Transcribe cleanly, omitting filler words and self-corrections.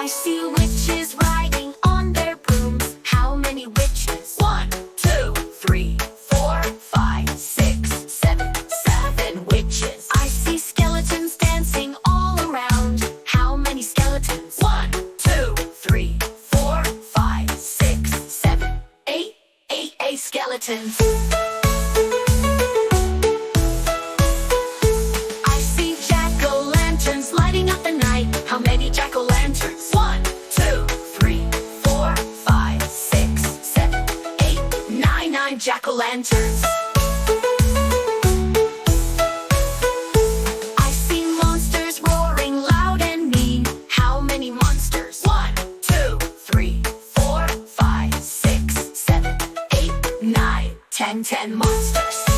I see witches riding on their brooms. How many witches? 1, 2, 3, 4, 5, 6, 7. 7 witches. I see skeletons dancing all around. How many skeletons? 1, 2, 3, 4, 5, 6, 7, 8. 8 skeletons. I see jack-o'-lanterns lighting up the night. How many jack-o'-lanterns? 1, 2, 3, 4, 5, 6, 7, 8, 9 jack-o'-lanterns. I see monsters roaring loud and mean. How many monsters? 1, 2, 3, 4, 5, 6, 7, 8, 9, 10 monsters.